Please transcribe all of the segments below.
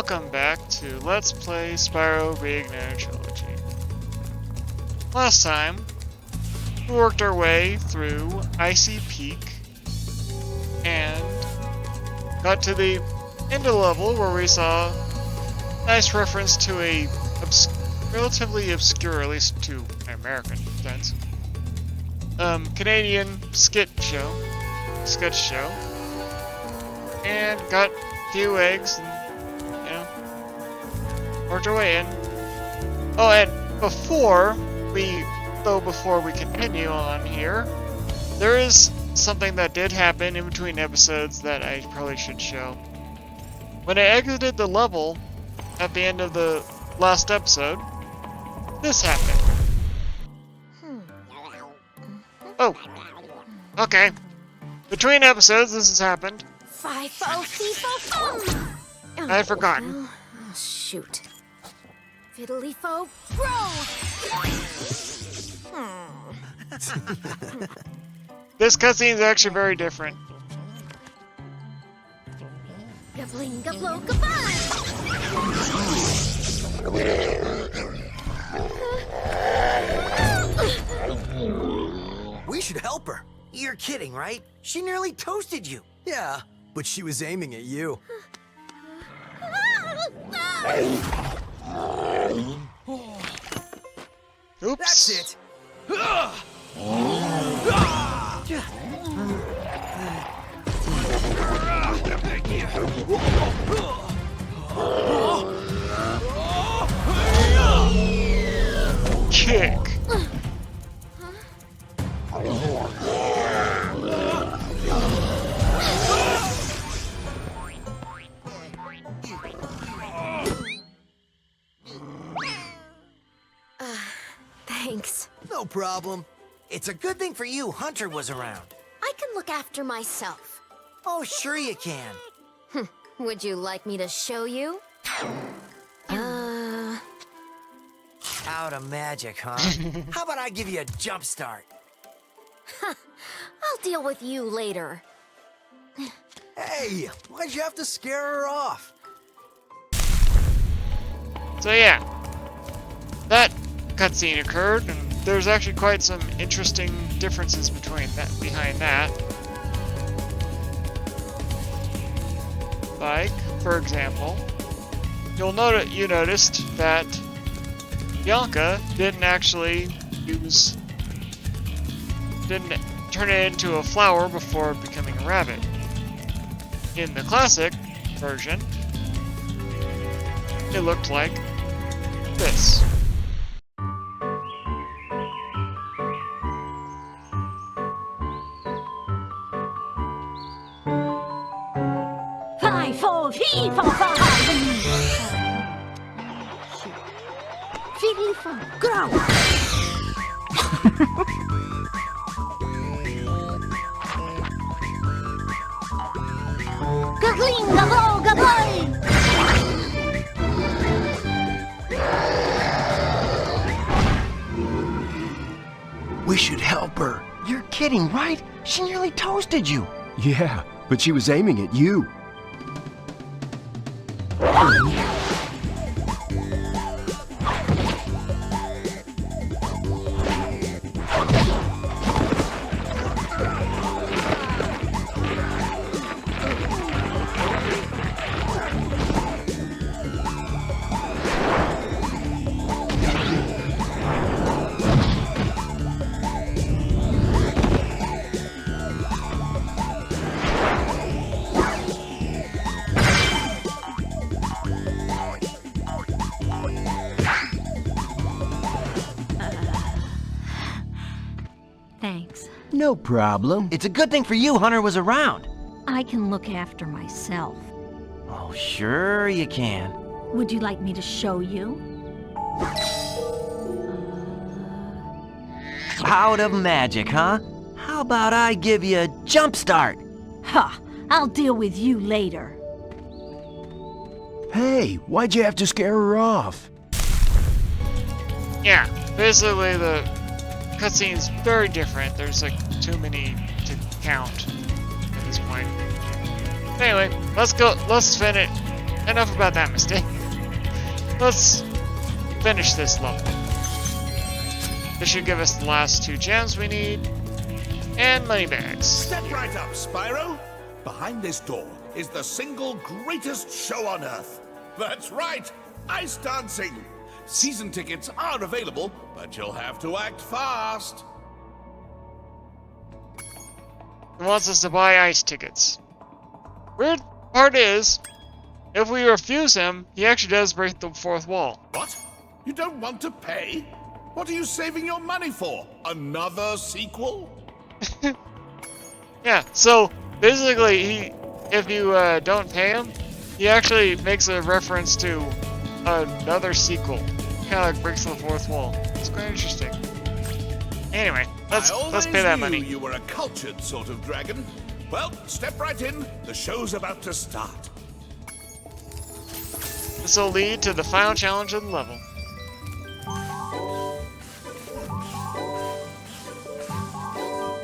welcome back to Let's Play Spyro Reignited Trilogy. Last time, we worked our way through Icy Peak and got to the end of the level where we saw a nice reference to a relatively obscure, at least to American sense, Canadian sketch show, and got a few eggs and, worked our way in. Oh, and before we continue on here, there is something that did happen in between episodes that I probably should show. When I exited the level at the end of the last episode, this happened. Oh, okay. Between episodes, this has happened. I had forgotten. Oh, shoot. Fiddly-fo, bro! This cutscene is actually very different. Gabling, gablo, goodbye! We should help her. You're kidding, right? She nearly toasted you. Yeah, but she was aiming at you. Oops. That's it. Kick. Thanks. No problem. It's a good thing for you Hunter was around. I can look after myself. Oh, sure you can. Would you like me to show you? Out of magic, huh? How about I give you a jump start? I'll deal with you later. Hey, why'd you have to scare her off? So yeah, that cutscene occurred, and there's actually quite some interesting differences behind that. Like, for example, you noticed that Bianca didn't turn it into a flower before becoming a rabbit. In the classic version, it looked like this. Grow! We should help her. You're kidding, right? She nearly toasted you. Yeah, but she was aiming at you. Thanks. No problem. It's a good thing for you Hunter was around. I can look after myself. Oh, sure you can. Would you like me to show you? Out of magic, huh? How about I give you a jump start? Ha! I'll deal with you later. Hey, why'd you have to scare her off? Yeah, basically the cutscene's very different. There's like too many to count at this point. Anyway, let's enough about that mistake. Let's finish this level. This should give us the last 2 gems we need. And money bags. Step right up, Spyro. Behind this door is the single greatest show on Earth. That's right, ice dancing. Season tickets are available, but you'll have to act fast. He wants us to buy ice tickets. Weird part is, if we refuse him, he actually does break the 4th wall. What? You don't want to pay? What are you saving your money for? Another sequel? Yeah, so basically, if you don't pay him, he actually makes a reference to another sequel. Kind of like breaks the 4th wall. It's quite interesting. Anyway, let's pay that money. You were a cultured sort of dragon. Well, step right in. The show's about to start. This will lead to the final challenge of the level.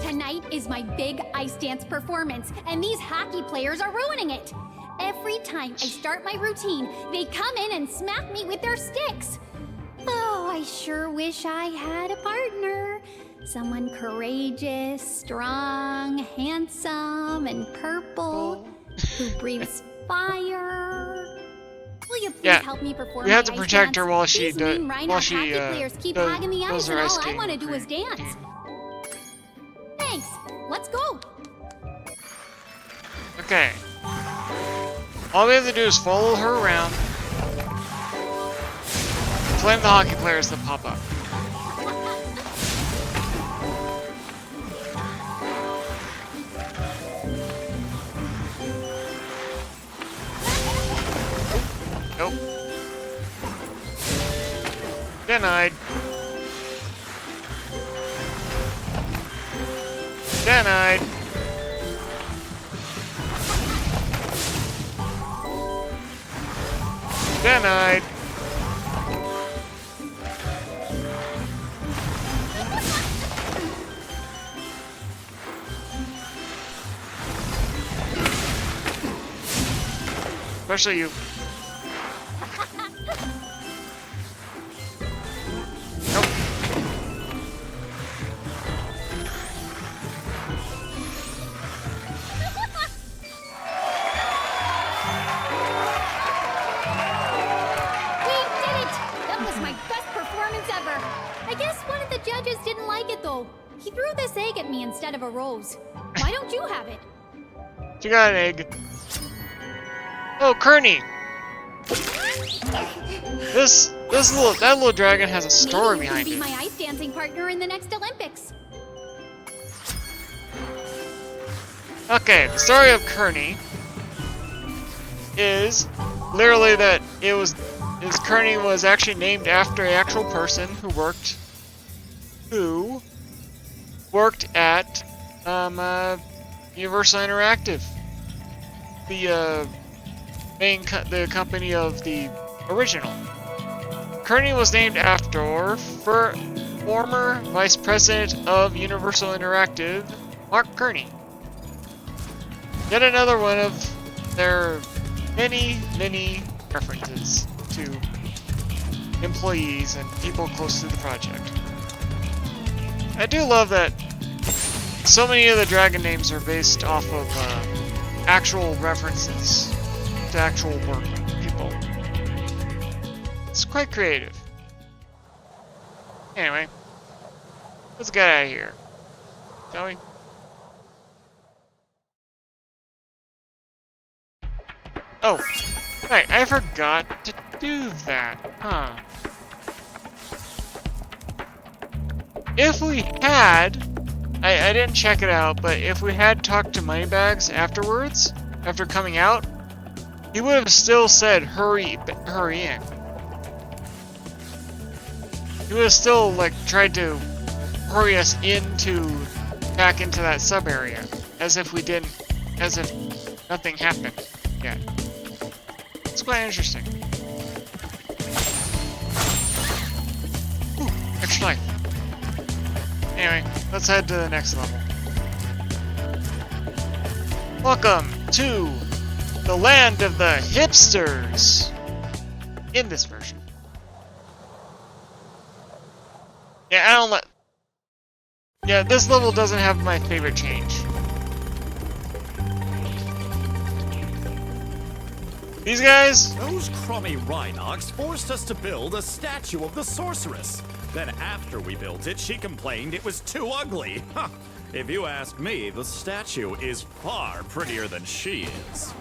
Tonight is my big ice dance performance, and these hockey players are ruining it. Every time I start my routine, they come in and smack me with their sticks. Oh, I sure wish I had a partner. Someone courageous, strong, handsome, and purple, who breathes fire. Will you please help me perform we have my to ice protect her dance? while she These does. mean Rhino hockey players keep hogging the ice, and all I want to do is dance. Thanks. Let's go. Okay. All we have to do is follow her around. Flame the hockey players that pop up. Nope. Denied. Denied. Denied. Especially you. Nope. I guess one of the judges didn't like it, though. He threw this egg at me instead of a rose. Why don't you have it? You got an egg. Oh, Kearney! That little dragon has a story behind Maybe it. you can be my ice dancing partner in the next Olympics. Okay, the story of Kearney is literally that Kearney was actually named after an actual person who worked at Universal Interactive, the company of the original. Kearney was named after former Vice President of Universal Interactive, Mark Kearney. Yet another one of their many, many references to employees and people close to the project. I do love that so many of the dragon names are based off of actual references to actual work people. It's quite creative. Anyway, let's get out of here, shall we? Oh, right, I forgot to do that, huh? If we had, I didn't check it out, but if we had talked to Moneybags afterwards, after coming out, he would have still said, hurry in. He would have still, like, tried to hurry us back into that sub-area, as if nothing happened yet. It's quite interesting. Ooh, extra life. Anyway, let's head to the next level. Welcome to the land of the hipsters in this version. Yeah, Yeah, this level doesn't have my favorite change. These guys? Those crummy Rhinox forced us to build a statue of the sorceress. Then after we built it, she complained it was too ugly. Huh. If you ask me, the statue is far prettier than she is.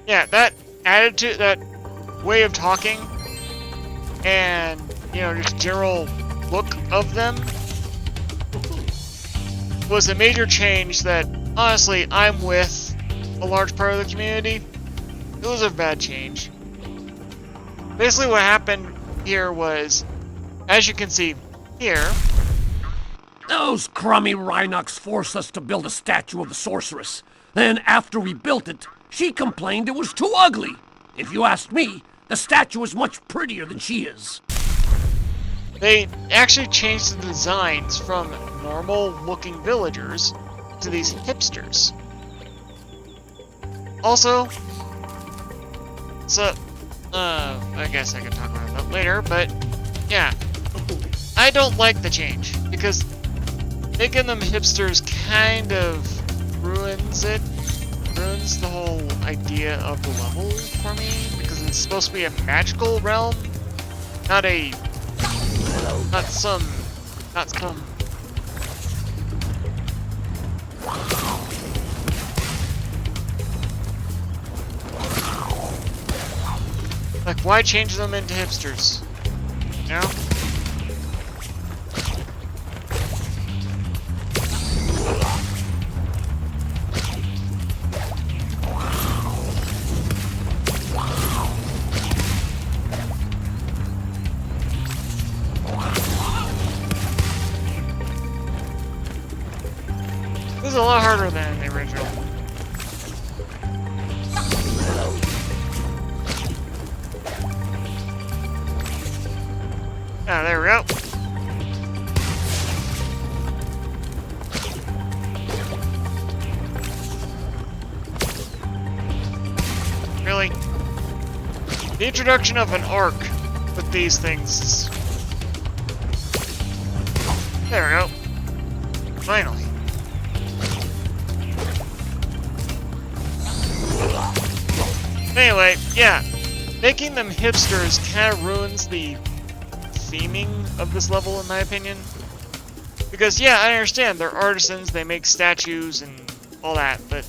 Yeah, that attitude, that way of talking, and, you know, just general look of them was a major change that, honestly, I'm with a large part of the community. It was a bad change. Basically what happened here was, as you can see here, those crummy Rhinox forced us to build a statue of the sorceress. Then after we built it, she complained it was too ugly. If you ask me, the statue is much prettier than she is. They actually changed the designs from normal-looking villagers to these hipsters. Also, so, I guess I can talk about that later, but yeah, I don't like the change because making them hipsters kind of ruins the whole idea of the level for me, because it's supposed to be a magical realm, not some. Like, why change them into hipsters? You know? This is a lot harder than the original. Ah, there we go. Really? The introduction of an arc with these things is... There we go. Finally. Anyway, yeah. Making them hipsters kind of ruins the theming of this level, in my opinion. Because, yeah, I understand, they're artisans, they make statues and all that, but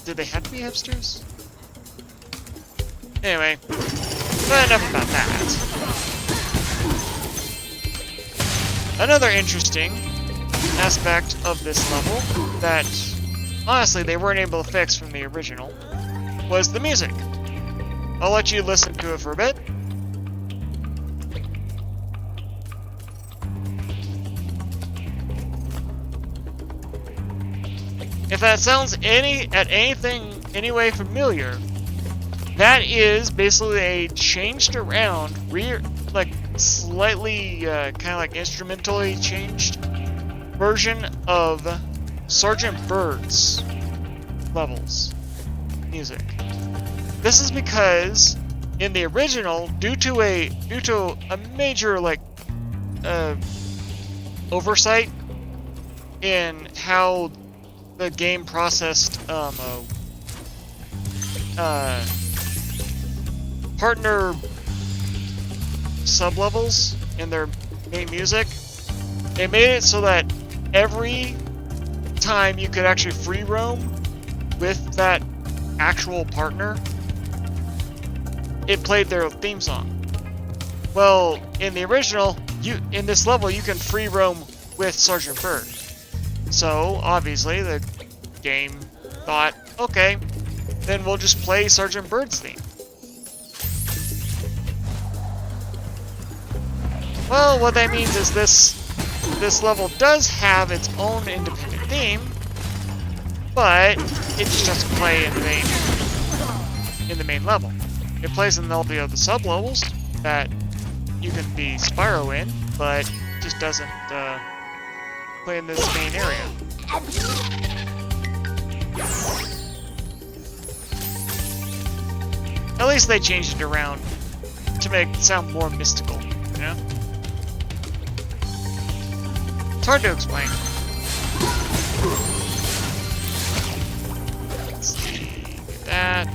do they have to be hipsters? Anyway, but enough about that. Another interesting aspect of this level that, honestly, they weren't able to fix from the original was the music. I'll let you listen to it for a bit. If that sounds anything anyway familiar, that is basically a changed around, slightly kind of like instrumentally changed version of Sergeant Bird's levels music. This is because in the original, due to a major oversight in how the game processed partner sublevels in their main music, they made it so that every time you could actually free roam with that actual partner, it played their theme song. Well, in the original, in this level you can free roam with Sergeant Bird. So, obviously, the game thought, okay, then we'll just play Sergeant Bird's theme. Well, what that means is this level does have its own independent theme, but it just doesn't play in the main level. It plays in all the other sub-levels that you can be Spyro in, but just doesn't play in this main area. At least they changed it around to make it sound more mystical, you know? It's hard to explain. Let's see, that.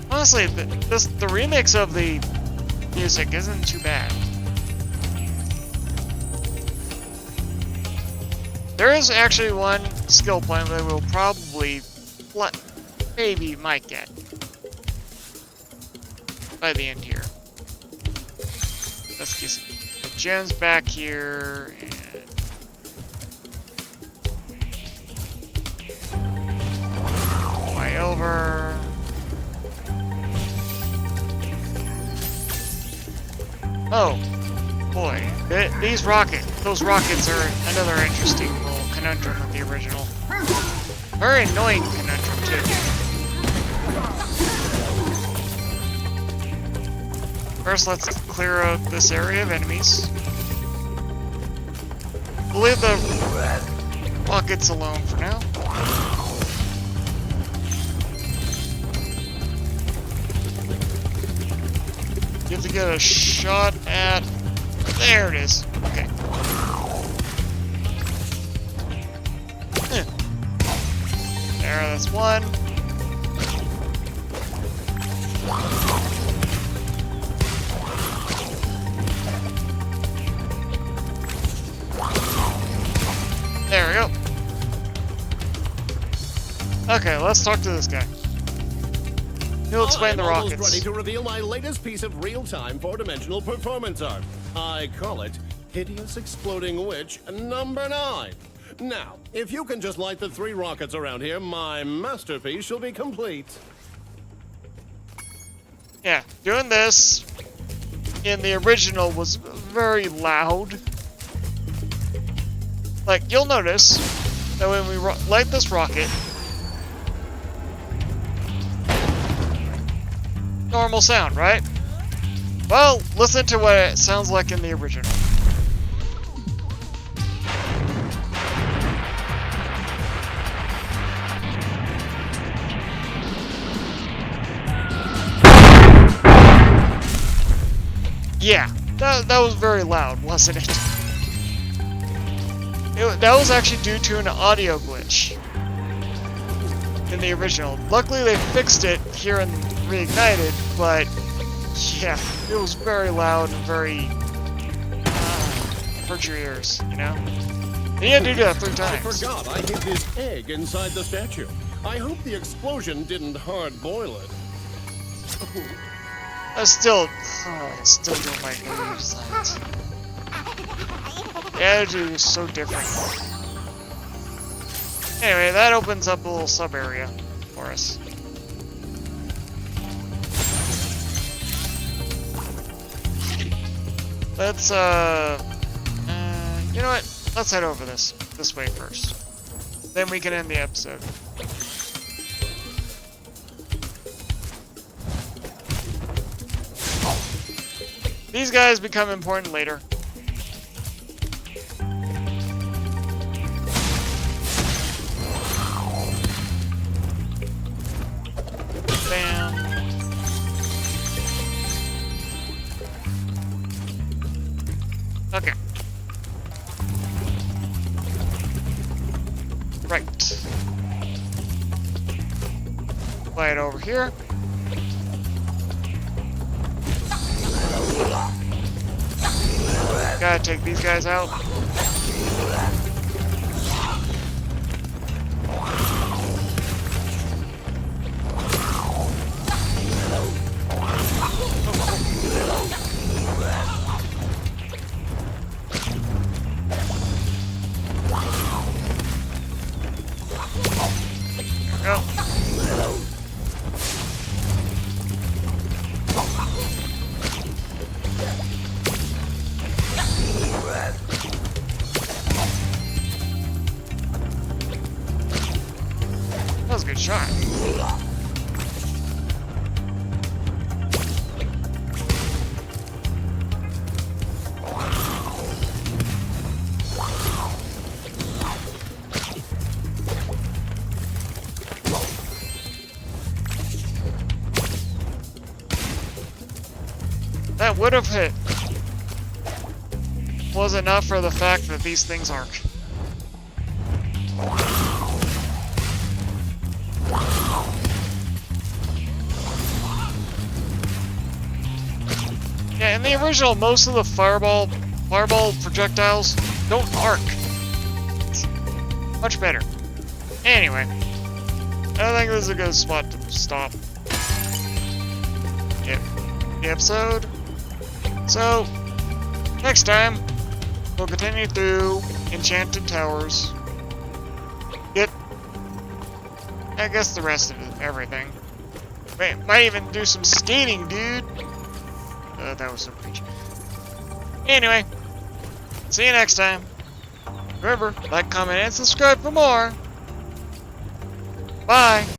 Honestly, the remix of the music isn't too bad. There is actually one skill point that we'll probably maybe might get by the end here. Let's get some gems back here and way over. Oh, boy. Those rockets are another interesting little conundrum of the original. Very annoying conundrum, too. First, let's clear out this area of enemies. We'll leave the rockets alone for now. You have to get a shot at... There it is. Okay. There, that's one. There we go. Okay, let's talk to this guy. He'll explain the rockets. I'm almost ready to reveal my latest piece of real-time four-dimensional performance art. I call it Hideous Exploding Witch number 9. Now, if you can just light the 3 rockets around here, my masterpiece shall be complete. Yeah, doing this in the original was very loud. Like, you'll notice that when we light this rocket, normal sound, right? Well, listen to what it sounds like in the original. Yeah, that was very loud, wasn't it? That was actually due to an audio glitch in the original. Luckily, they fixed it here in Reignited, but yeah, it was very loud and very hurt your ears, you know? And you had to do that 3 times. I forgot I hid this egg inside the statue. I hope the explosion didn't hard boil it. I still don't like the new designs. The attitude is so different. Anyway, that opens up a little sub area for us. Let's you know what? Let's head over this way first. Then we can end the episode. These guys become important later. Bam. Okay. Right. Play it over here. Gotta take these guys out. There we go. That was a good shot. that would have hit was it not for the fact that these things are... Yeah, in the original, most of the fireball projectiles don't arc. It's much better. Anyway, I think this is a good spot to stop the episode. So, next time, we'll continue through Enchanted Towers. Get, I guess, the rest of everything. Might even do some skating, dude. That was so cringe. Anyway, see you next time. Remember, like, comment, and subscribe for more. Bye.